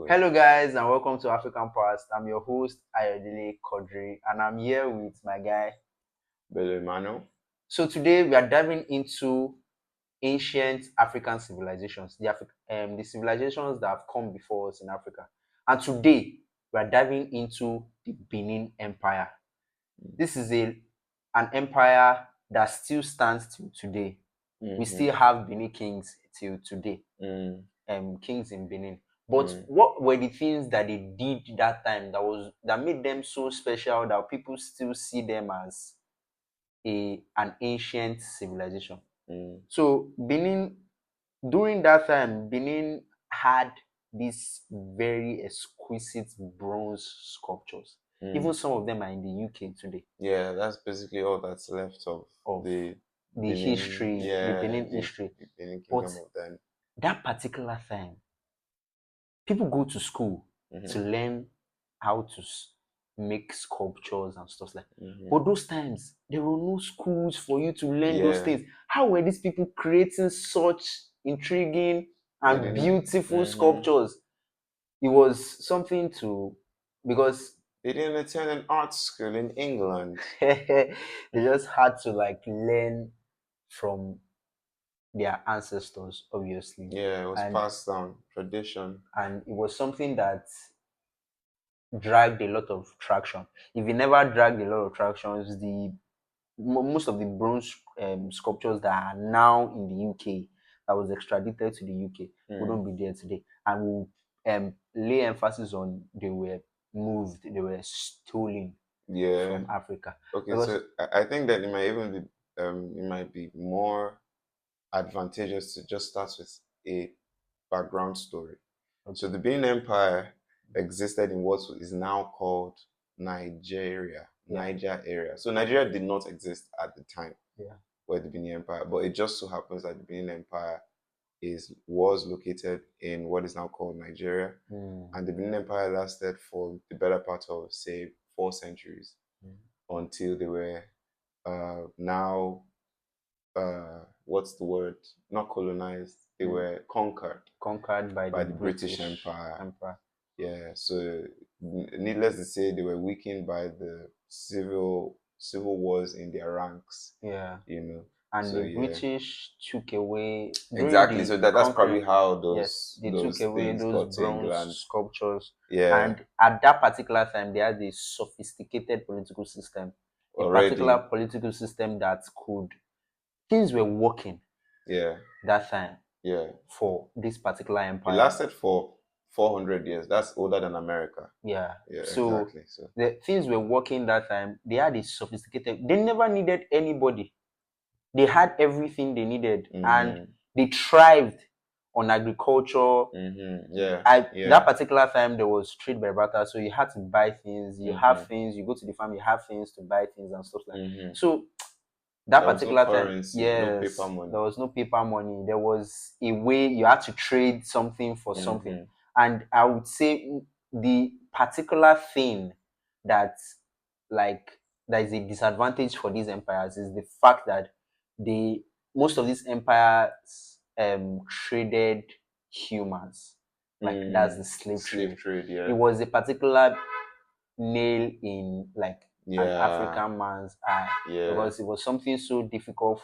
Hello, guys, and welcome to African Past. I'm your host, Ayodele Kodri, and I'm here with my guy, Benin. So today we are diving into ancient African civilizations, the civilizations that have come before us in Africa. And today we are diving into the Benin Empire. This is an empire that still stands till today. We still have Benin kings till today. Kings in Benin. But what were the things that they did that time that made them so special that people still see them as an ancient civilization? So Benin, during that time, Benin had these very exquisite bronze sculptures. Even some of them are in the UK today. Yeah, that's basically all that's left of the Benin, history, the Benin history. The Benin But Kingdom of then. that particular time, people go to school to learn how to make sculptures and stuff like that. But those times, there were no schools for you to learn those things. How were these people creating such intriguing and beautiful sculptures? It was something because they didn't attend an art school in England. They just had to learn from their ancestors, obviously. Yeah, it was passed down, tradition. And it was something that dragged a lot of traction. If it never dragged a lot of tractions, most of the bronze sculptures that are now in the UK that was extradited to the UK wouldn't be there today. And we'll lay emphasis on they were moved, they were stolen from Africa. Okay, so I think that it might even be it might be more advantageous to just start with a background story. So the Benin Empire existed in what is now called Nigeria, Niger area. So Nigeria did not exist at the time where the Benin Empire, but it just so happens that the Benin Empire was located in what is now called Nigeria, and the Benin Empire lasted for the better part of, say, 4 centuries until they were now what's the word? Not colonized. They were conquered by the British Empire. Yeah. So needless to say, they were weakened by the civil wars in their ranks. Yeah. And so, the British took away exactly. So that's probably how those they took away those bronze sculptures. Yeah. And at that particular time, they had a sophisticated political system. A particular political system that things were working. Yeah. That time. Yeah. For this particular empire. It lasted for 400 years. That's older than America. Yeah. So exactly. So the things were working that time. They had a sophisticated. They never needed anybody. They had everything they needed, and they thrived on agriculture. That particular time there was trade by barter, so you had to buy things. You have things. You go to the farm, you have things to buy things and stuff like that. So that particular time, no paper money. There was no paper money. There was a way you had to trade something for something. And I would say the particular thing that is a disadvantage for these empires is the fact that most of these empires traded humans. That's the slave trade. Yeah. It was a particular nail in an African man's eye, because it was something so difficult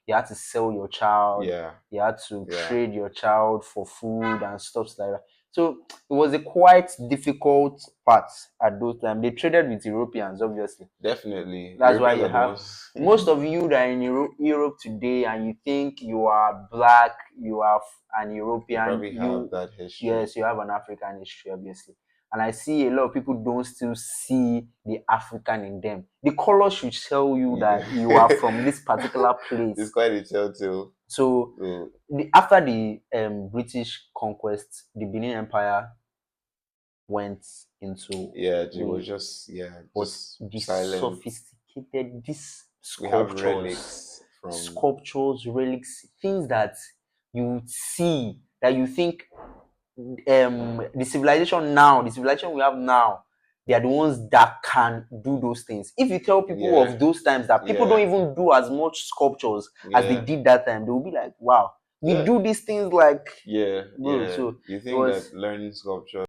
you had to sell your child, you had to trade your child for food and stuff like that. So it was a quite difficult part at those times. They traded with Europeans, obviously. Definitely. That's why you have most of you that are in Europe today, and you think you are black, you are an European. You have that history. Yes, you have an African history, obviously. And I see a lot of people don't still see the African in them. The color should tell you that you are from this particular place. It's quite a telltale. So after the British conquest, the Benin Empire went into it was just silent. Sophisticated sculptures, relics, things that you would see that you think the civilization we have now, they are the ones that can do those things. If you tell people of those times that people don't even do as much sculptures as they did that time, they will be like, wow, we do these things bro. So you think that learning sculpture